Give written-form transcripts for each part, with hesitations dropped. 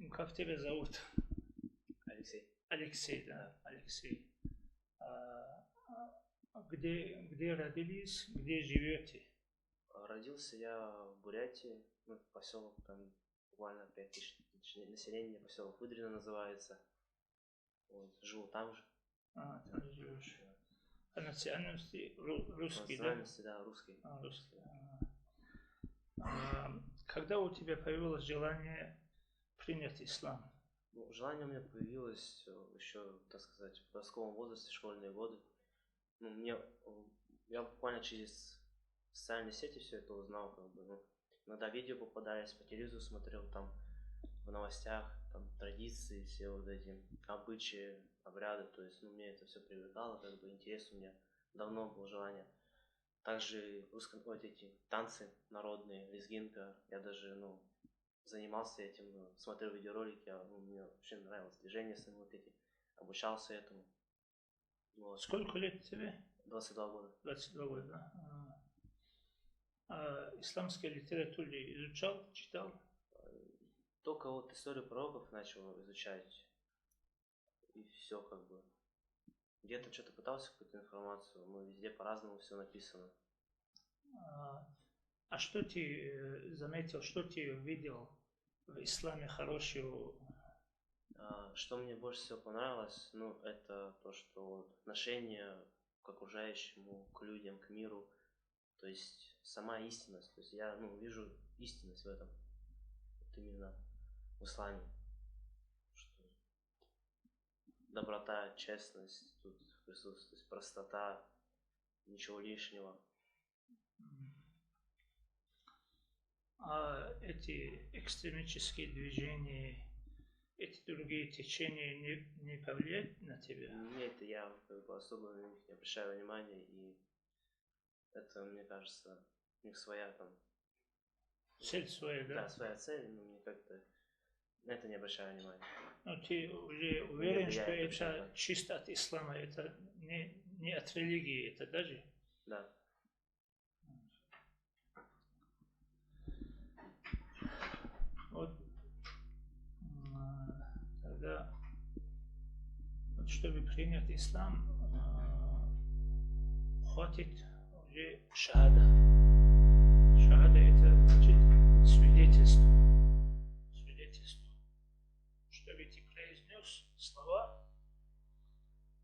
как тебя зовут? Алексей. Алексей, да, Алексей. Где родились, где живете? Родился я в Бурятии, поселок там буквально 5000 населения, поселок Выдрино называется. Вот, живу там же. Там живешь. По национальности русский, да? Национальности, да, русский. Русский. Когда у тебя появилось желание принять ислам? Желание у меня появилось еще, так сказать, в подростковом возрасте, школьные годы. Я буквально через социальные сети все это узнал, иногда видео попадались, по телевизору смотрел, там в новостях, там традиции, все вот эти обычаи, обряды, то есть, мне это все привлекало, интерес у меня давно было желание. Также вот эти танцы народные, лезгинка, я даже, занимался этим, смотрел видеоролики, мне вообще нравилось движение сами вот эти, обучался этому. Вот. Сколько лет тебе? 22 года. 22 года, да. Исламскую литературу изучал, читал? Только вот историю пророков начал изучать, и все Где-то что-то пытался какую-то информацию, но везде по-разному все написано. А что ты заметил, что ты видел в исламе хорошего? Что мне больше всего понравилось, это то, что отношение к окружающему, к людям, к миру, то есть сама истинность, то есть я вижу истинность в этом, вот именно в исламе, что доброта, честность тут присутствует, простота, ничего лишнего. А эти экстремистические движения, эти другие течения не повлияют на тебя? Нет, я особо на них не обращаю внимания, и это, мне кажется, у них своя цель своя, да? Да, своя цель, но мне как-то на это не обращаю внимания. Ты уже уверен, что это чисто от ислама, это не от религии, это даже? Да. Вот тогда, чтобы принять ислам, хватит уже шахада. Шахада это значит свидетельство. Свидетельство. Чтобы ты произнес слова,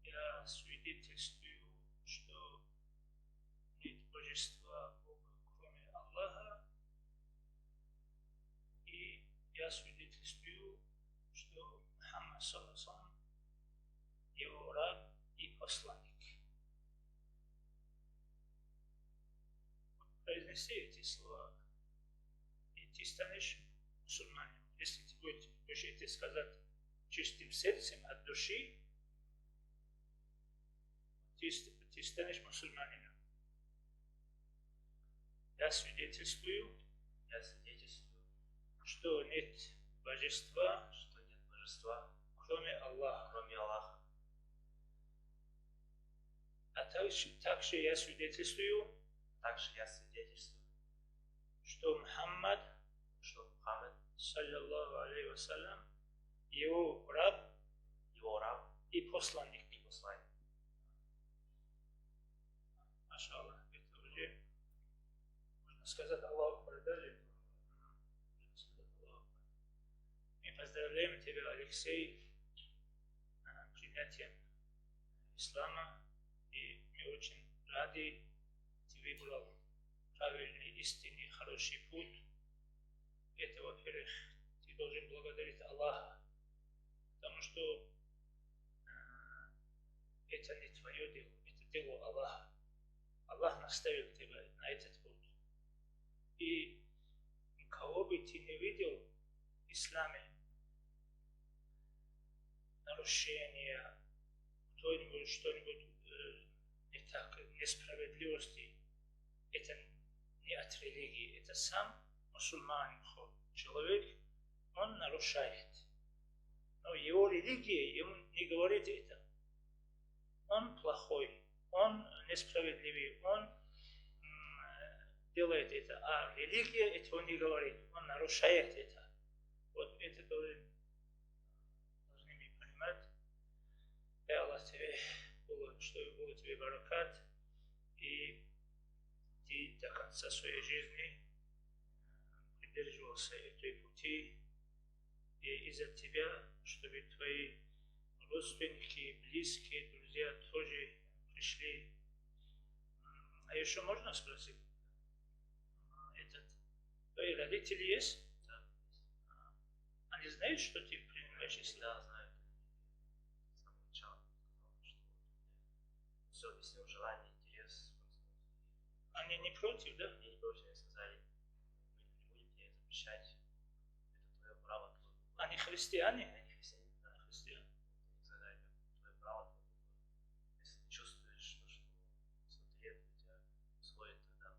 я свидетельствую, что нет божества Бога, кроме Аллаха, и я свидетельствую, что Мухаммад саллаллаху его раб и посланник. Произнеси эти слова, и ты станешь мусульманином. Если ты будешь это сказать чистым сердцем от души, ты станешь мусульманином. Я свидетельствую, что нет божества, кроме Аллаха. А также я свидетельствую, что Мухаммад, саллаллаху алейхи вассалям, его раб и посланник. Маша Аллах, это уже можно сказать Аллаху Акбар, даже. Мы поздравляем тебя, Алексей, принятием ислама, и мы очень рады, ты выбрал правильный, истинный, хороший путь. Это, во-первых, ты должен благодарить Аллаха, потому что это не твое дело, это дело Аллаха. Аллах наставил тебя на этот путь. И кого бы ты не видел в исламе, нарушения, кто-нибудь, что-нибудь не так, несправедливости, это не от религии, это сам мусульманин, человек, он нарушает. Но его религия ему не говорит это. Он плохой, он несправедливый, он делает это, а религия этого не говорит, он нарушает это. Вот это должен тебе баракат, и ты до конца своей жизни придерживался этой пути, и из-за тебя, чтобы твои родственники, близкие, друзья тоже пришли. А еще можно спросить, твои родители есть? Да. Они знают, что ты принимаешь ислам? Да, знаю. С самого начала сказал, что все объяснил, желание, интерес. Они не против, да? Мне не против, они сказали, мы не будем тебе запрещать, это твое право, твой выбор. Они христиане? Они христиане, да. Христиане. Они сказали, твое право, твой выбор. Если ты чувствуешь, что смотри, это тебя усвоит, тогда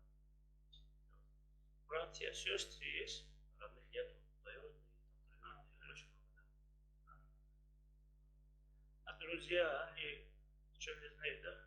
Братья, сестры есть? родных нету, двоюродные, там, очень много, да. А друзья, они ничего не знают, да?